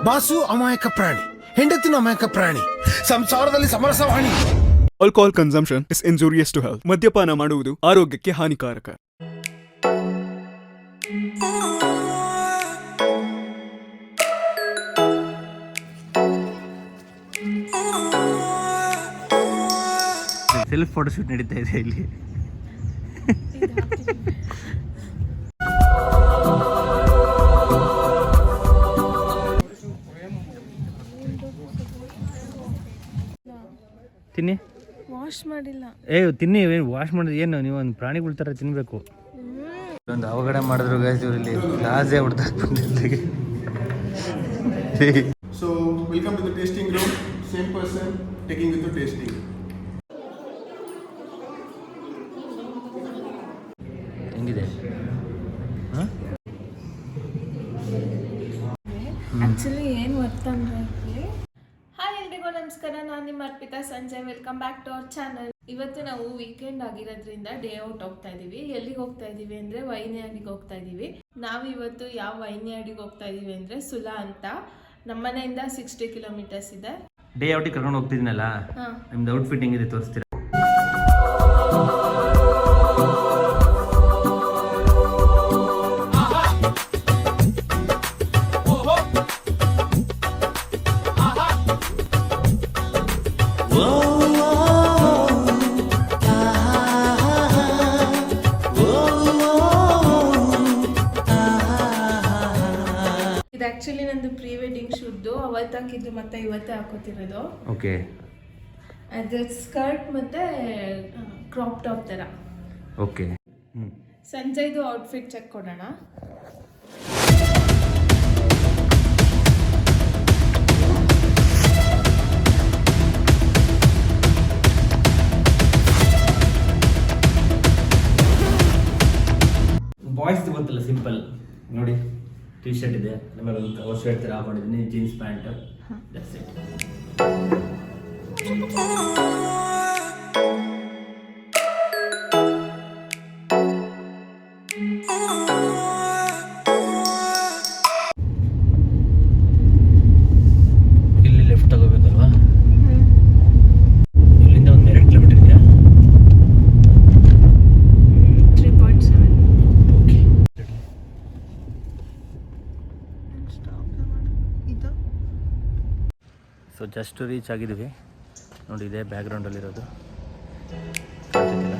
Boss ಅಮಾಯಕ ಪ್ರಾಣಿ, ಹೆಂಡತಿನ ಅಮಾಯಕ ಪ್ರಾಣಿ, ಸಂಸಾರದಲ್ಲಿ ಸಮರಸವಾಣಿ. Alcohol consumption is injurious to health. ಮದ್ಯಪಾನ ಮಾಡುವುದು ಆರೋಗ್ಯಕ್ಕೆ ಹಾನಿಕಾರಕ. ಸೆಲ್ಫ್ ಫೋಟೋಶೂಟ್ ನಡೀತಾ ಇದೆ ಇಲ್ಲಿ. ತಿನ್ನಿ, ವಾಶ್ ಮಾಡಿಲ್ಲ. ತಿನ್ನಿ. ವಾಶ್ ಮಾಡಿದ್ರೆ ಏನು, ನೀವು ಒಂದು ಪ್ರಾಣಿಗಳ ಥರ ತಿನ್ನಬೇಕು. ಒಂದು ಅವಘಡ ಮಾಡಿದ್ರು ಗೈಸ್ ಇವರಲ್ಲಿ ಲಾಸೇ ಹೊಡ್ತಾ ಬಂದಿದ್ದಕ್ಕೆ. So welcome to the tasting room. Same person taking you to tasting. ಹೆಂಗಿದೆ? ಆಕ್ಚುಲಿ ಏನು ಗೊತ್ತಂದ್ರೆ, ಹಾಯ್ ಎಲ್ರಿಗೂ ನಮಸ್ಕಾರ, ನಾನು ನಿಮ್ಮ Arpita Sanjay. Welcome back to our channel. ಇವತ್ತು ನಾವು ವೀಕೆಂಡ್ ಆಗಿರೋದ್ರಿಂದ ಡೇ ಔಟ್ ಹೋಗ್ತಾ ಇದೀವಿ. ಎಲ್ಲಿಗೆ ಹೋಗ್ತಾ ಇದೀವಿ ಅಂದ್ರೆ ವೈನ್ಯಾರ್ಡಿಗೆ ಹೋಗ್ತಾ ಇದೀವಿ. ನಾವಿವತ್ತು ಯಾವ ವೈನ್ಯಾರ್ಡಿಗೆ ಹೋಗ್ತಾ ಇದೀವಿ ಅಂದ್ರೆ ಸುಲಾ ಅಂತ. ನಮ್ಮನೆಯಿಂದ 60 ಕಿಲೋಮೀಟರ್ಸ್ ಇದೆ. ಡೇ ಔಟಿಗೆ ಕರ್ಕೊಂಡು ಹೋಗ್ತಿದ್ದೀನಲ್ಲ, ನಿಮ್ದು ಔಟ್ಫಿಟ್ ಹೆಂಗಿದೆ ತೋರಿಸ್ತೀರಾ? ಇದು ಆಕ್ಚುಲಿ ನಂದು ಪ್ರೀ ವೆಡ್ಡಿಂಗ್ ಶೂಟ್ದು. ಅವತ್ತು ಹಾಕಿದ್ದು ಮತ್ತೆ ಇವತ್ತೇ ಹಾಕೋತಿರೋದು. ಓಕೆ, ಅದು ಸ್ಕರ್ಟ್ ಮತ್ತೆ ಕ್ರಾಪ್ ಟಾಪ್ ತರ. ಓಕೆ. ಸಂಜಯ್ದು ಔಟ್ಫಿಟ್ ಚೆಕ್ ಕೊಡೋಣ. ಬಾಯ್ಸ್ ಗೊತ್ತಲ್ಲ, ಸಿಂಪಲ್ ನೋಡಿ, ಟೀ ಶರ್ಟ್ ಇದೆ, ಆಮೇಲೆ ಒಂದು ಕವರ್ ಶರ್ಟ್ ಥರ ಹಾಕೊಂಡಿದ್ದೀನಿ, ಜೀನ್ಸ್ ಪ್ಯಾಂಟ್, ದಟ್ಸ್ ಇಟ್. ಇಲ್ಲಿ ಲೆಫ್ಟ್ ತಗೋಬೇಕಲ್ವಾ? ಇಲ್ಲಿಂದ ಒಂದು 2 ಕಿಲೋಮೀಟರ್ ಇದೆಯಾ? 3.7. ಓಕೆ. ಸೊ ಜಸ್ಟ್ ರೀಚ್ ಆಗಿದ್ದೀವಿ ನೋಡಿ, ಇದೆ ಬ್ಯಾಕ್ಗ್ರೌಂಡಲ್ಲಿರೋದು, ಕಾಣ್ತಿಲ್ಲ.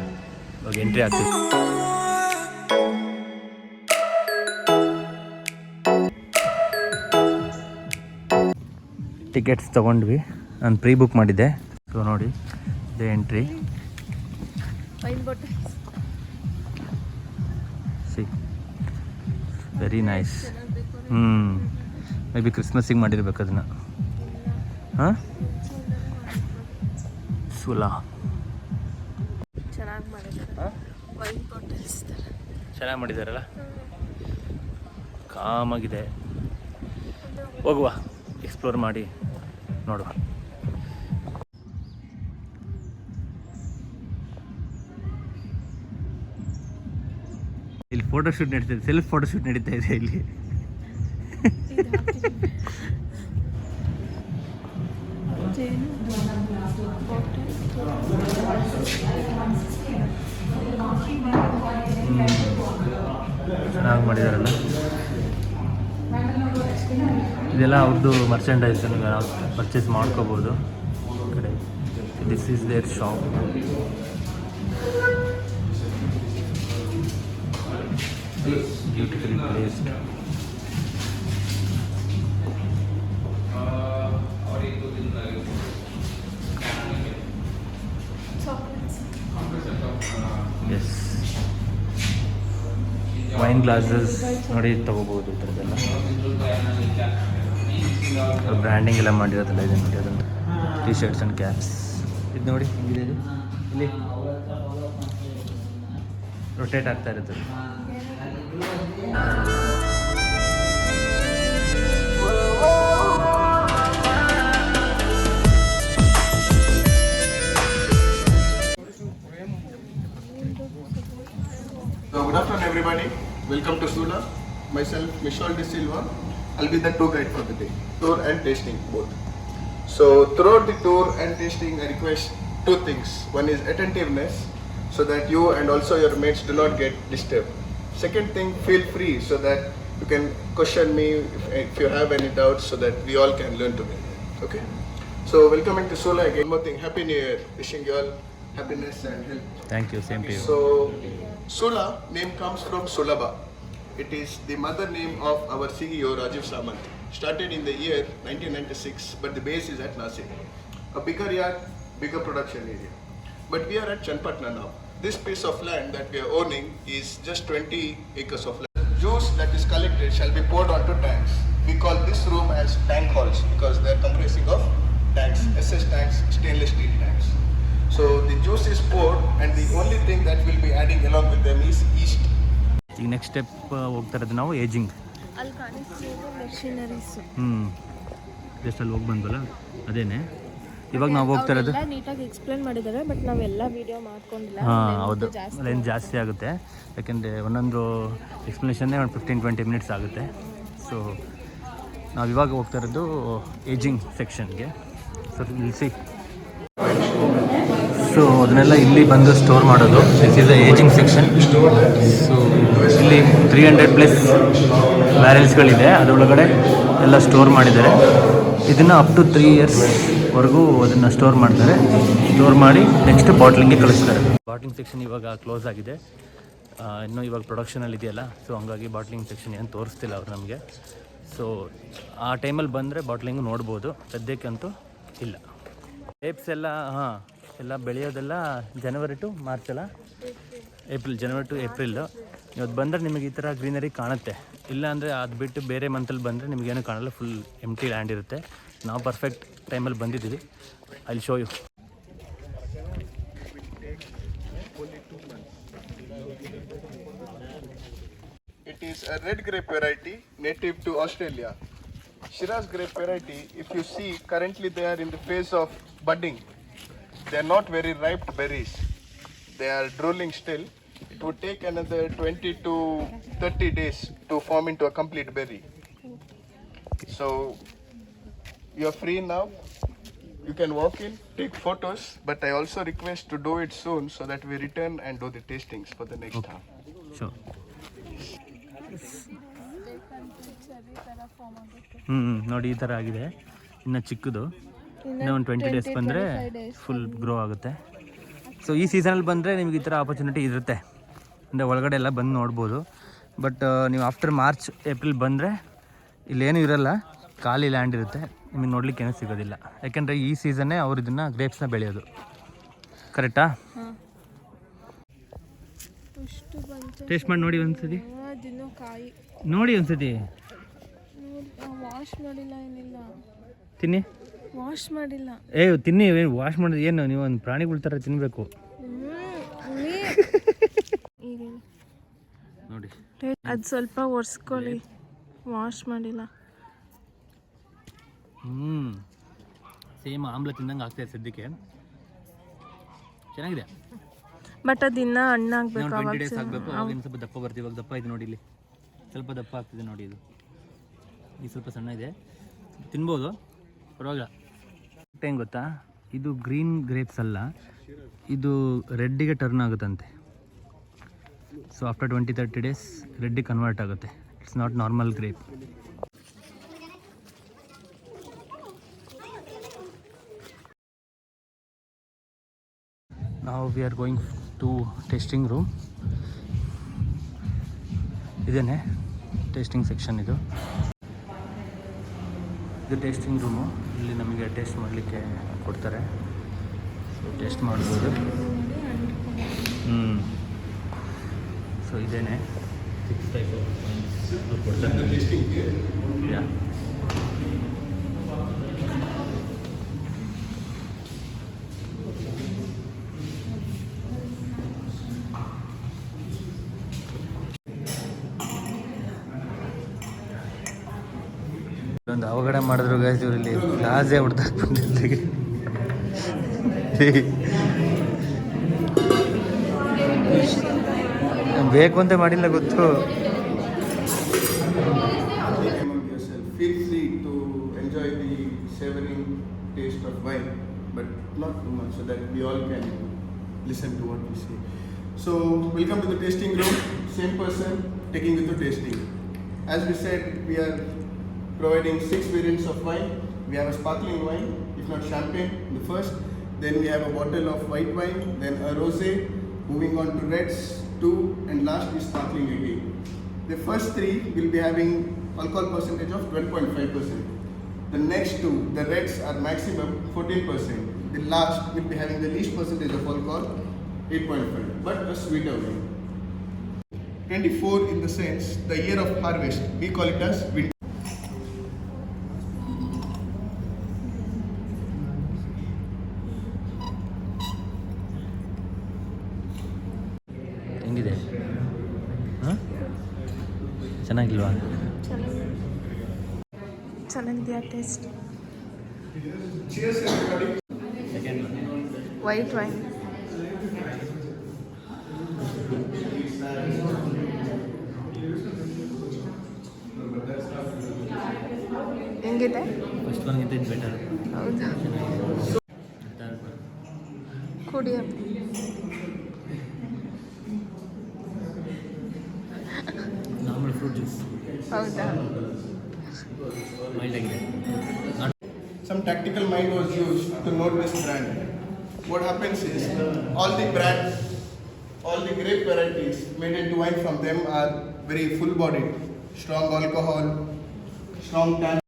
ಇವಾಗ ಎಂಟ್ರಿ ಆಗ್ತೀವಿ. ಟಿಕೆಟ್ಸ್ ತೊಗೊಂಡ್ವಿ, ನಾನು ಪ್ರೀ ಬುಕ್ ಮಾಡಿದ್ದೆ. ಸೊ ನೋಡಿ, ಇದೆ entry. See, very nice. Maybe ಕ್ರಿಸ್ಮಸ್ಸಿಗೆ ಮಾಡಿರ್ಬೇಕು ಅದನ್ನು. ಹಾಂ, ಸುಲಾ ಚೆನ್ನಾಗಿ ಮಾಡಿದ್ದಾರೆ. ವೈನ್ ಬಾಟಲ್ಸ್ ತರ ಚೆನ್ನಾಗಿ ಮಾಡಿದ್ದಾರಲ್ಲ, ಕಾಮಾಗಿದೆ. ಹೋಗುವ, ಎಕ್ಸ್ಪ್ಲೋರ್ ಮಾಡಿ ನೋಡುವ. ಇಲ್ಲಿ ಫೋಟೋಶೂಟ್ ನಡೀತಾ ಇದೆ, ಸೆಲ್ಫ್ ಫೋಟೋಶೂಟ್ ನಡೀತಾ ಇದೆ ಇಲ್ಲಿ. ಚೆನ್ನಾಗಿ ಮಾಡಿದಾರಲ್ಲ. ಇದೆಲ್ಲ ಅವ್ರದ್ದು ಮರ್ಚೆಂಡೈಸ್, ನಾವು ಪರ್ಚೇಸ್ ಮಾಡ್ಕೋಬೋದು ಕಡೆ. This is their shop. Beautifully placed. Yes, wine glasses ನೋಡಿ ತಗೋಬೋದು. ಈ ಥರದ್ದೆಲ್ಲ ಬ್ರ್ಯಾಂಡಿಂಗ್ ಎಲ್ಲ ಮಾಡಿರೋದಲ್ಲ ಇದೆ ನೋಡಿ. ಅದನ್ನು ಟೀ ಶರ್ಟ್ಸ್ ಆ್ಯಂಡ್ ಕ್ಯಾಪ್ಸ್ ಇದು ನೋಡಿ ಹೆಂಗಿದೆ. ಇದು ಇಲ್ಲಿ ರೊಟೇಟ್ ಆಗ್ತಾ ಇರುತ್ತೆ. So good afternoon everybody. Welcome to Sula. Myself Michel De Silva. I'll be the tour guide for the day. Tour and tasting both. So throughout the tour and tasting, I request two things. One is attentiveness, so that you and also your mates do not get disturbed. Second thing, feel free so that you can question me if you have any doubts, so that we all can learn together. Okay? So welcoming to Sula again. One more thing, Happy New Year. Wishing you all happiness and health. Thank you same to you. So Sula name comes from Sulabha. It is the mother name of our CEO Rajiv Samant. Started in the year 1996, but the base is at Nasik. A bigger yard, bigger production area. But we are at Chanpatna now. This piece of land that we are owning is just 20 acres of land. Juice that is collected shall be poured onto tanks. We call this room as tank halls because they are comprising of tanks, SS tanks, stainless steel tanks. So the juice is poured, and the only thing that we'll be adding along with them is yeast. ಈಗ next step ಹೋಗ್ತಾ ಇರೋದು ನಾವು ageing. ಅಲ್ಲಿ ಕಾಣಿಸ್ತಿರೋದು machineries. Just ಅಲ್ಲಿ ಹೋಗಿ ಬಂದ್ವಲ್ಲ ಅದೇನೆ. ಇವಾಗ ನಾವು ಹೋಗ್ತಾ ಇರೋದು. ನೀಟಾಗಿ ಎಕ್ಸ್ಪ್ಲೇನ್ ಮಾಡಿದ್ದಾರೆ, ಬಟ್ ನಾವೆಲ್ಲ ವಿಡಿಯೋ ಮಾಡ್ಕೊಂಡಿಲ್ಲ. ಹಾಂ ಹೌದು, ಲೆಂತ್ ಜಾಸ್ತಿ ಆಗುತ್ತೆ ಯಾಕೆಂದರೆ ಒಂದೊಂದು ಎಕ್ಸ್ಪ್ಲನೇಷನ್ನೇ ಒಂದು 15-20 ಮಿನಿಟ್ಸ್ ಆಗುತ್ತೆ. ಸೊ ನಾವು ಇವಾಗ ಹೋಗ್ತಾ ಇರೋದು ಏಜಿಂಗ್ ಸೆಕ್ಷನ್ಗೆ. ಸೊ ನಿಲ್ಲಿಸಿ. ಸೊ ಅದನ್ನೆಲ್ಲ ಇಲ್ಲಿ ಬಂದು ಸ್ಟೋರ್ ಮಾಡೋದು. This is the ageing section. So ಇಲ್ಲಿ 300+ ಬ್ಯಾರೆಲ್ಸ್ಗಳಿದೆ, ಅದರೊಳಗಡೆ ಎಲ್ಲ ಸ್ಟೋರ್ ಮಾಡಿದ್ದಾರೆ. ಇದನ್ನು ಅಪ್ ಟು 3 ಇಯರ್ಸ್ವರೆಗೂ ಅದನ್ನು ಸ್ಟೋರ್ ಮಾಡ್ತಾರೆ. ಸ್ಟೋರ್ ಮಾಡಿ ನೆಕ್ಸ್ಟ್ ಬಾಟ್ಲಿಂಗ್ಗೆ ಕಳಿಸ್ತಾರೆ. ಬಾಟ್ಲಿಂಗ್ ಸೆಕ್ಷನ್ ಇವಾಗ ಕ್ಲೋಸ್ ಆಗಿದೆ, ಇನ್ನೂ ಇವಾಗ ಪ್ರೊಡಕ್ಷನಲ್ಲಿ ಇದೆಯಲ್ಲ. ಸೊ ಹಂಗಾಗಿ ಬಾಟ್ಲಿಂಗ್ ಸೆಕ್ಷನ್ ಏನು ತೋರಿಸ್ತಿಲ್ಲ ಅವ್ರು ನಮಗೆ. ಸೊ ಆ ಟೈಮಲ್ಲಿ ಬಂದರೆ ಬಾಟ್ಲಿಂಗು ನೋಡ್ಬೋದು, ಸದ್ಯಕ್ಕಂತೂ ಇಲ್ಲ. ಗ್ರೇಪ್ಸ್ ಎಲ್ಲ ಎಲ್ಲ ಬೆಳೆಯೋದೆಲ್ಲ ಜನವರಿ ಟು ಮಾರ್ಚ್ ಅಲ್ಲ, ಜನವರಿ ಟು ಏಪ್ರಿಲ್ಲು. ಇವತ್ತು ಬಂದರೆ ನಿಮಗೆ ಈ ಥರ ಗ್ರೀನರಿ ಕಾಣುತ್ತೆ. ಇಲ್ಲ ಅಂದರೆ ಅದು ಬಿಟ್ಟು ಬೇರೆ ಮಂತಲ್ಲಿ ಬಂದರೆ ನಿಮಗೇನು ಕಾಣಲ್ಲ, ಫುಲ್ ಎಂಟಿ ಲ್ಯಾಂಡ್ ಇರುತ್ತೆ. ನಾವು ಪರ್ಫೆಕ್ಟ್ ಟೈಮಲ್ಲಿ ಬಂದಿದ್ದೀವಿ. ಅಲ್ಲಿ show you. It is a red grape variety native to Australia. Shiraz grape variety, if you see, currently they are in the phase of budding. They are not very ripe berries. They are drooling still. It would take another 20 to 30 days to form into a complete berry. So you are free now. You can walk in, take photos, but I also request to do it soon so that we return and do the tastings for the next half. Show. ನೋಡಿ ಈ ಥರ ಆಗಿದೆ. ಇನ್ನು ಚಿಕ್ಕದು, ಇನ್ನೂ ಒಂದು 20 days ಬಂದರೆ full grow ಆಗುತ್ತೆ. ಸೊ ಈ ಸೀಸನಲ್ಲಿ ಬಂದರೆ ನಿಮಗೆ ಈ ಥರ ಆಪರ್ಚುನಿಟಿ ಇರುತ್ತೆ, ಅಂದರೆ ಒಳಗಡೆ ಎಲ್ಲ ಬಂದು ನೋಡ್ಬೋದು. ಬಟ್ ನೀವು ಆಫ್ಟರ್ ಮಾರ್ಚ್ ಏಪ್ರಿಲ್ ಬಂದರೆ ಇಲ್ಲೇನೂ ಇರೋಲ್ಲ, ಖಾಲಿ ಲ್ಯಾಂಡ್ ಇರುತ್ತೆ, ನಿಮಗೆ ನೋಡ್ಲಿಕ್ಕೆ ಏನೂ ಸಿಗೋದಿಲ್ಲ. ಯಾಕೆಂದರೆ ಈ ಸೀಸನ್ನೇ ಅವ್ರು ಇದನ್ನು ಗ್ರೇಪ್ಸ್ನ ಬೆಳೆಯೋದು. ಕರೆಕ್ಟಾ? ಟೇಸ್ಟ್ ಮಾಡಿ ನೋಡಿ ಒಂದ್ಸತಿ, ನೋಡಿ ಒಂದ್ಸತಿ. ವಾಶ್ ಮಾಡಿಲ್ಲ, ಏನಿಲ್ಲ, ತಿನ್ನಿ. ವಾಶ್ ಮಾಡಿಲ್ಲ. ತಿನ್ನಿ. ವಾಶ್ ಮಾಡಿದ್ರೆ ಏನು, ನೀವು ಒಂದು ಪ್ರಾಣಿಗಳ ಥರ ತಿನ್ನಬೇಕು. ನೋಡಿ ಅದು ಸ್ವಲ್ಪ ಒರೆಸ್ಕೊಳ್ಳಿ, ವಾಶ್ ಮಾಡಿಲ್ಲ. ಸೇಮ್ ಆಮ್ಲ ತಿಂದಂಗೆ ಆಗ್ತಾಯಿದೆ ಸದ್ಯಕ್ಕೆ. ಚೆನ್ನಾಗಿದೆ, ಬಟ್ ಅದಿನ್ನ ಹಣ್ಣಾಗಬೇಕು. 20 ಡೇಸ್ ಆಗಬೇಕು, ಅವಾಗ ಇನ್ನು ಸ್ವಲ್ಪ ದಪ್ಪ ಬರ್ತೀವಿ. ಇವಾಗ ದಪ್ಪ ಇದೆ ನೋಡಿ, ಇಲ್ಲಿ ಸ್ವಲ್ಪ ದಪ್ಪ ಆಗ್ತಿದೆ ನೋಡಿ. ಇದು ಸ್ವಲ್ಪ ಸಣ್ಣ ಇದೆ, ತಿನ್ಬೋದು, ಪರವಾಗಿಲ್ಲ. ಹೆಂಗೆ ಗೊತ್ತಾ, ಇದು ಗ್ರೀನ್ ಗ್ರೇಪ್ಸ್ ಅಲ್ಲ, ಇದು ರೆಡ್ಡಿಗೆ ಟರ್ನ್ ಆಗುತ್ತಂತೆ. ಸೊ ಆಫ್ಟರ್ 20-30 ಡೇಸ್ ರೆಡ್ಡಿಗೆ ಕನ್ವರ್ಟ್ ಆಗುತ್ತೆ. It's not normal grape. ನಾವು we are going to tasting room. ಇದೇನೆ ಟೇಸ್ಟಿಂಗ್ ಸೆಕ್ಷನ್. ಇದು ಟೇಸ್ಟಿಂಗ್ ರೂಮು. ಇಲ್ಲಿ ನಮಗೆ ಟೇಸ್ಟ್ ಮಾಡಲಿಕ್ಕೆ ಕೊಡ್ತಾರೆ, ಸೊ ಟೇಸ್ಟ್ ಮಾಡ್ಬೋದು. ಸೊ ಇದೇನೆ 6 ಟೈಪ್ ಕೊಡ್ತಾರೆ. ಯಾ ಒಂದು ಅವಘಡ ಮಾಡಿದ್ರು ಗೈಸ್, ಇವರಲ್ಲಿ ಗ್ಲಾಸೇ ಹೊಡೆದಾಕ್ಬಿಟ್ಟಿದ್ದೆ. ಬೇಕು ಅಂತ ಮಾಡಿಲ್ಲ, ಗೊತ್ತು. enjoy the savoring taste of wine, but not too much, so that we all can listen to what we say. So, welcome to the tasting room. Same person taking with the tasting. As we said, we are providing 6 variants of wine. We have a sparkling wine, if not champagne, the first. Then we have a bottle of white wine, then a rosé, moving on to reds, 2, and last is sparkling again. The first 3 will be having alcohol percentage of 12.5%. The next 2, the reds, are maximum 14%. The last will be having the least percentage of alcohol, 8.5, but a sweeter wine. 24 in the sense, the year of harvest, we call it as winter. ಹೆಂಗಿದೆ? ಹಾಂ, ಚೆನ್ನಾಗಿಲ್ವಾ? ಚೆನ್ನಾಗಿದೆಯಾ taste? Cheers everybody. Second white wine ಹೆಂಗಿದೆ? First ಒನ್ಗಿಂತ ಇದು better. ಹೌದಾ? ಕುಡಿಯ normal fruit juice, ಹೌದಾ? ಮೈಲ್ಡ್ ಆಗಿದೆ. Some tactical mind was used to note this brand. What happens is all the grape varieties made into wine from them are very full-bodied, strong alcohol, strong tannin.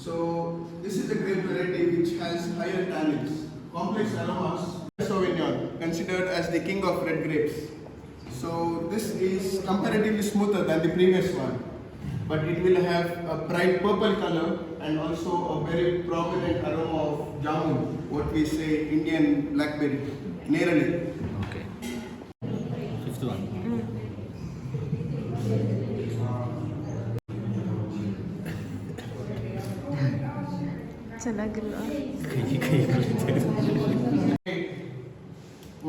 So this is a grape variety which has higher tannins, complex aromas. Sauvignon, considered as the king of red grapes. So this is comparatively smoother than the previous one, but it will have a bright purple color and also a very prominent aroma of jamun, what we say Indian blackberry, neroli. Okay, fifth one. ಚೆನ್ನಾಗಿಲ್ವಾ?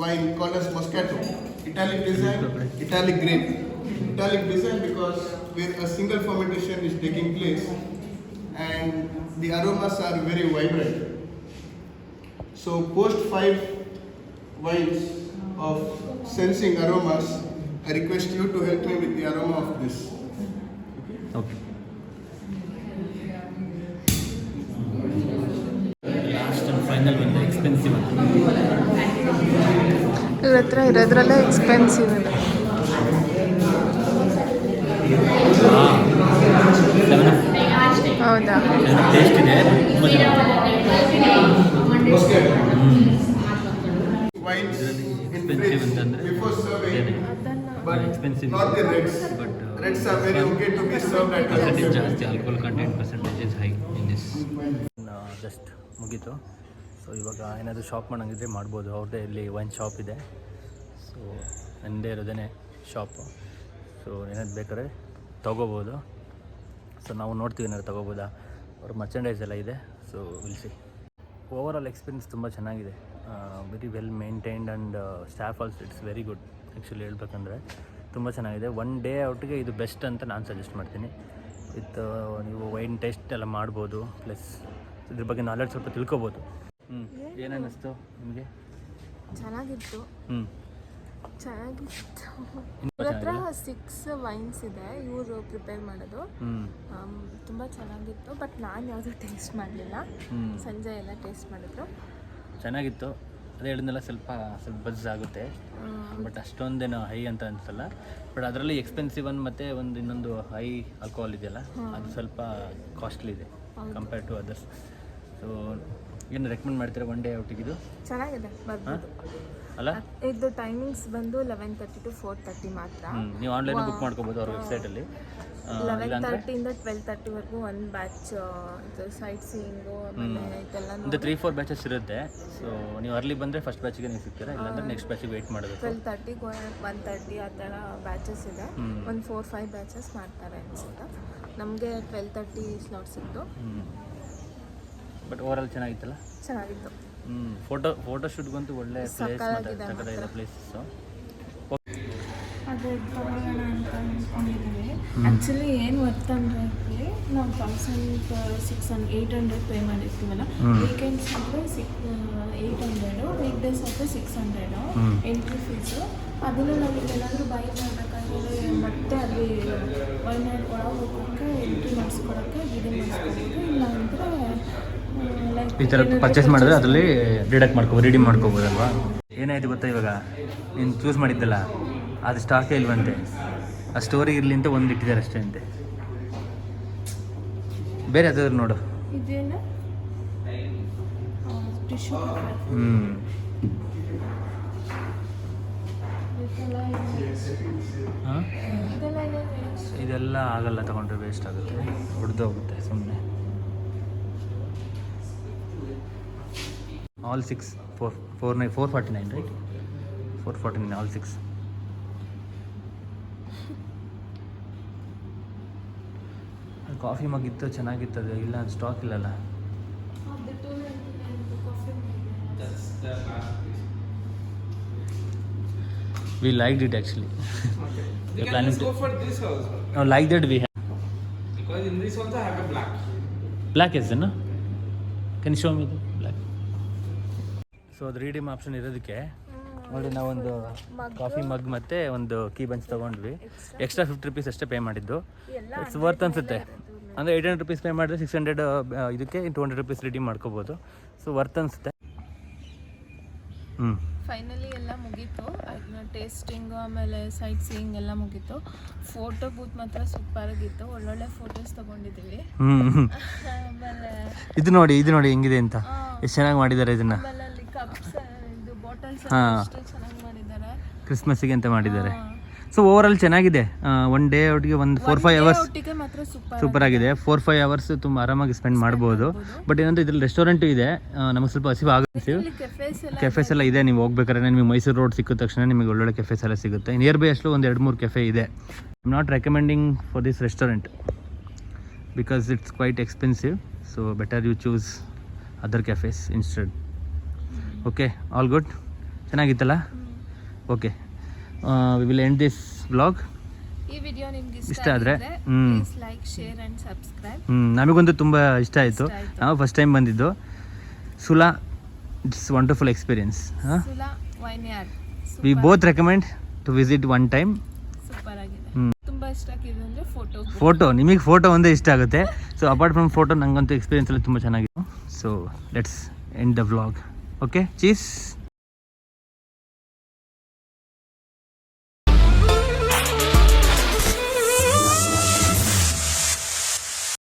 Wine called as Moscato. Italic design, Italic grape. Italic design because where a single fermentation is taking place and the aromas are very vibrant. So post 5 wines of sensing aromas, I request you to help me with the aroma of this. Okay, last and final ಒಂದು expensive ಅಂತ. ಇವ್ರ ಹತ್ರ ಇರೋದ್ರಲ್ಲೇ expensive ಇದೆ. ಹೌದಾ? Taste ಇದೆ, ತುಂಬ Wines in expensive fridge ಅಂತಂದ್ರೆ before serving, ಏನೇ but expensive. not the reds. But, Reds are very okay to be served at a percentage ಜಾಸ್ತಿ, alcohol content percentage is high in this. Just ಮುಗೀತು. So ಇವಾಗ ಏನಾದರೂ shop ಮಾಡೋಂಗಿದ್ರೆ ಮಾಡ್ಬೋದು. ಅವ್ರದ್ದೇ ಇಲ್ಲಿ wine shop ಇದೆ. ಸೊ ನನ್ನದೇ ಇರೋದೇ ಶಾಪು. ಸೊ ಏನಾದ್ರು ಬೇಕಾದ್ರೆ ತೊಗೋಬೋದು. ಸೊ ನಾವು ನೋಡ್ತೀವಿ ಏನಾದ್ರು ತೊಗೋಬೋದಾ. ಅವ್ರ ಮರ್ಚೆಂಡೈಸ್ ಎಲ್ಲ ಇದೆ. So will see. Over all experience ತುಂಬ ಚೆನ್ನಾಗಿದೆ. Very well maintained and staff also it's very good. Actually ಹೇಳ್ಬೇಕಂದ್ರೆ ತುಂಬ ಚೆನ್ನಾಗಿದೆ. ಒನ್ ಡೇ ಔಟ್ಗೆ ಇದು ಬೆಸ್ಟ್ ಅಂತ ನಾನು ಸಜೆಸ್ಟ್ ಮಾಡ್ತೀನಿ. ವಿತ್ ನೀವು ವೈನ್ ಟೇಸ್ಟ್ ಎಲ್ಲ ಮಾಡ್ಬೋದು, ಪ್ಲಸ್ ಇದ್ರ ಬಗ್ಗೆ ನಾಲೆಡ್ಜ್ ಸ್ವಲ್ಪ ತಿಳ್ಕೊಬೋದು. ಏನನ್ನಿಸ್ತು ನಿಮಗೆ? ಚೆನ್ನಾಗಿತ್ತು. ಚೆನ್ನಾಗಿತ್ತು. ಇನ್ನೂ ಇವ್ರ ಹತ್ರ 6 ವೈನ್ಸ್ ಇದೆ, ಇವರು ಪ್ರಿಪೇರ್ ಮಾಡೋದು. ತುಂಬ ಚೆನ್ನಾಗಿತ್ತು. ಬಟ್ ನಾನು ಯಾವುದೂ ಟೇಸ್ಟ್ ಮಾಡಲಿಲ್ಲ. ಸಂಜೆ ಎಲ್ಲ ಟೇಸ್ಟ್ ಮಾಡಿದ್ರು. ಚೆನ್ನಾಗಿತ್ತು. ಅದೇ ಹೇಳಿದ್ನೆಲ್ಲ ಸ್ವಲ್ಪ ಬಜ್ ಆಗುತ್ತೆ, ಬಟ್ ಅಷ್ಟೊಂದೇನು ಹೈ ಅಂತ ಅನಿಸಲ್ಲ. ಬಟ್ ಅದರಲ್ಲಿ ಎಕ್ಸ್ಪೆನ್ಸಿವ್ ಒನ್ ಮತ್ತು ಇನ್ನೊಂದು ಹೈ ಆಲ್ಕೋಹಾಲ್ ಇದೆಯಲ್ಲ, ಅದು ಸ್ವಲ್ಪ ಕಾಸ್ಟ್ಲಿ ಇದೆ ಕಂಪೇರ್ ಟು ಅದರ್ಸ್. ಸೊ ಏನು ರೆಕಮೆಂಡ್ ಮಾಡ್ತೀರಾ ಒನ್ ಡೇ ಔಟಿಗಿದು? ಚೆನ್ನಾಗಿದೆ, ಬರ್ಬೋದು ಅಲ್ಲ? ಇದು ಟೈಮಿಂಗ್ಸ್ ಬಂದು 11:30 to 4:30 ಮಾತ್ರ. ನೀವು ಆನ್ಲೈನ್ ಬುಕ್ ಮಾಡ್ಕೋಬೋದು ಅವ್ರ ವೆಬ್ಸೈಟಲ್ಲಿ. 11:30 ಇಂದ 12:30ವರೆಗೂ ಒಂದು ಬ್ಯಾಚ್ ಇದು ಸೈಟ್ ಸೀಯಿಂಗು ಆಮೇಲೆ ಇದೆಲ್ಲ ಒಂದು 3-4 ಬ್ಯಾಚಸ್ ಇರುತ್ತೆ. ಸೊ ನೀವು ಅರ್ಲಿ ಬಂದರೆ ಫಸ್ಟ್ ಬ್ಯಾಚಿಗೆ ನೀವು ಸಿಗ್ತೀರಾ, ಇಲ್ಲಾಂದರೆ ನೆಕ್ಸ್ಟ್ ಬ್ಯಾಚಿಗೆ ವೆಯ್ಟ್ ಮಾಡಬೇಕು. 12:30 1:30 ಆ ಥರ ಬ್ಯಾಚಸ್ ಇದೆ. ಒಂದು 4-5 ಬ್ಯಾಚಸ್ ಮಾಡ್ತಾರೆ ಅನ್ಸುತ್ತೆ. ನಮಗೆ 12:30 ಸ್ಲಾಟ್ಸ್ ಇತ್ತು. ಬಟ್ ಓವರಾಲ್ ಚೆನ್ನಾಗಿತ್ತಲ್ಲ? ಚೆನ್ನಾಗಿತ್ತು. ಫೋಟೋ ಶೂಟ್ಗಂತೂ ಒಳ್ಳೆ ಪ್ಲೇಸ್, ಮತ್ತು ಪ್ಲೇಸಸ್ಸು. ಅದೇ ತಗೊಳ್ಳೋಣ ಅಂತ ಅಂದ್ಕೊಂಡಿದ್ದೀವಿ. ಆ್ಯಕ್ಚುಲಿ ಏನು ವರ್ತ್ ಅಂದರೆ ಇಲ್ಲಿ ನಾವು 800 ಪೇ ಮಾಡಿರ್ತೀವಲ್ಲ, ವೀಕೆಂಡ್ಸ್ ಅಂದರೆ 800, ವೀಕ್ ಡೇಸ್ ಆದರೆ 600 ಎಂಟ್ರಿ ಫೀಸು. ಅದನ್ನು ನಾವು ಇಲ್ಲೆಲ್ಲಾದರೂ ಬೈ ಮಾಡಬೇಕಾದ್ರೆ ಮತ್ತೆ ಅಲ್ಲಿ ಒಳಗೆ ಹೋಗೋಕ್ಕೆ ಎಂಟ್ರಿ ಮಾಡಿಸ್ಕೊಳಕ್ಕೆ ಮಾಡಿಸ್ಕೊಬೇಕು. ಇಲ್ಲ ಅಂದರೆ ಈ ಥರ ಪರ್ಚೇಸ್ ಮಾಡಿದ್ರೆ ಅದರಲ್ಲಿ ರಿಡೀಮ್ ಮಾಡ್ಕೋಬೋದಲ್ವಾ? ಏನಾಯ್ತು ಗೊತ್ತಾ, ಇವಾಗ ನೀನು ಚೂಸ್ ಮಾಡಿದ್ದಲ್ಲ ಅದು ಸ್ಟಾಕೇ ಇಲ್ವಂತೆ. ಆ ಸ್ಟೋರಿಗೆ ಇರಲಿ ಅಂತ ಒಂದು ಇಟ್ಟಿದ್ದಾರೆ ಅಷ್ಟೇ ಅಂತೆ. ಬೇರೆ ಯಾವ್ದಾದ್ರು ನೋಡು. ಇದೇನು ಟಿಶ್ಯೂ ಹಾಂ, ಇದೆಲ್ಲ ಆಗಲ್ಲ, ತಗೊಂಡ್ರೆ ವೇಸ್ಟ್ ಆಗುತ್ತೆ, ಹೊಡೆದೋಗುತ್ತೆ ಸುಮ್ಮನೆ. All 6 449 right? 449 ಆಲ್ 6. ಕಾಫಿ ಮಗ್ ಇತ್ತು, ಚೆನ್ನಾಗಿತ್ತದು. ಇಲ್ಲ ಸ್ಟಾಕ್ ಇಲ್ಲಲ್ಲ. We liked it actually. You can just go for this also. No, like that we have. Because in this also I have a black. Black is it, no? Can you show me the black? So ಅದು redeem option ಇರೋದಕ್ಕೆ ನೋಡಿ ನಾವೊಂದು coffee ಮಗ್ ಮತ್ತು ಒಂದು key bunch ತೊಗೊಂಡ್ವಿ. Extra 50 rupees ಅಷ್ಟೇ pay ಮಾಡಿದ್ದು. It's worth ಅನಿಸುತ್ತೆ. ಅಂದರೆ 800 ರೂಪೀಸ್ ಪೇ ಮಾಡಿದ್ರೆ 600 ಇದಕ್ಕೆ 200 ರೂಪೀಸ್ ರಿಡೀಮ್ ಮಾಡ್ಕೋಬೋದು. ಸೊ ವರ್ತ್ ಅನಿಸುತ್ತೆ. ಫೈನಲಿ ಎಲ್ಲ ಮುಗೀತು. ಅದನ್ನ ಟೇಸ್ಟಿಂಗು ಆಮೇಲೆ ಸೈಟ್ ಸೀಯಿಂಗ್ ಎಲ್ಲ ಮುಗೀತು. ಫೋಟೋ ಬೂತ್ ಮಾತ್ರ ಸೂಪರಾಗಿತ್ತು. ಒಳ್ಳೊಳ್ಳೆ ಫೋಟೋಸ್ ತೊಗೊಂಡಿದ್ದೀವಿ. ಆಮೇಲೆ ಇದು ನೋಡಿ ಹೆಂಗಿದೆ ಅಂತ, ಎಷ್ಟು ಚೆನ್ನಾಗಿ ಮಾಡಿದ್ದಾರೆ ಇದನ್ನು. ಆಮೇಲೆ ಅಲ್ಲಿ ಕಪ್ಸ್ ಇದು ಬಾಟಲ್ಸ್ ಎಷ್ಟು ಚೆನ್ನಾಗಿ ಮಾಡಿದ್ದಾರೆ. ಕ್ರಿಸ್ಮಸ್ಸಿಗೆ ಅಂತ ಮಾಡಿದ್ದಾರೆ. ಸೊ ಓವರಾಲ್ ಚೆನ್ನಾಗಿದೆ. ಒನ್ ಡೇ ಒಟ್ಟಿಗೆ ಒಂದು 4-5 ಅವರ್ಸ್ ಒಟ್ಟಿಗೆ ಮಾತ್ರ ಸೂಪರ್ ಆಗಿದೆ. 4-5 ಅವರ್ಸ್ ತುಂಬ ಆರಾಮಾಗಿ ಸ್ಪೆಂಡ್ ಮಾಡ್ಬೋದು. ಬಟ್ ಏನಂದ್ರೆ ಇದ್ರಲ್ಲಿ ರೆಸ್ಟೋರೆಂಟು ಇದೆ, ನಮಗೆ ಸ್ವಲ್ಪ ಹಸಿವು ಕೆಫೆಸ್ ಎಲ್ಲ ಇದೆ. ನೀವು ಹೋಗ್ಬೇಕಾದ್ರೆ ನಿಮಗೆ ಮೈಸೂರು ರೋಡ್ ಸಿಕ್ಕಿದ ತಕ್ಷಣ ನಿಮಗೆ ಒಳ್ಳೊಳ್ಳೆ ಕೆಫೆಸ್ ಎಲ್ಲ ಸಿಗುತ್ತೆ. ನಿಯರ್ ಬೈ ಅಷ್ಟು ಒಂದು 2-3 ಕೆಫೆ ಇದೆ. I am not recommending for this restaurant because it's quite expensive. So better you choose other cafes instead. Okay, all good. ಚೆನ್ನಾಗಿತ್ತಲ್ಲ? Okay, we will end this vlog. ಈ video ನಿಮ್ಗೆ ಇಷ್ಟ ಆದರೆ please like, share and subscribe. ನಮಗಂತೂ ತುಂಬ ಇಷ್ಟ ಆಯಿತು. ನಾವು ಫಸ್ಟ್ ಟೈಮ್ ಬಂದಿದ್ದು Sula. It's wonderful experience. Sula vineyard we both recommend to visit one time. Super ಆಗಿದೆ. ತುಂಬ ಇಷ್ಟ ಆಗಿದೆ ಅಂದರೆ ಫೋಟೋ ನಿಮಗೆ ಫೋಟೋ ಒಂದೇ ಇಷ್ಟ ಆಗುತ್ತೆ. ಸೊ ಅಪಾರ್ಟ್ ಫ್ರಮ್ ಫೋಟೋ ನನಗಂತೂ ಎಕ್ಸ್ಪೀರಿಯನ್ಸ್ ಎಲ್ಲ ತುಂಬ ಚೆನ್ನಾಗಿತ್ತು. So let's end the vlog. Okay, cheese.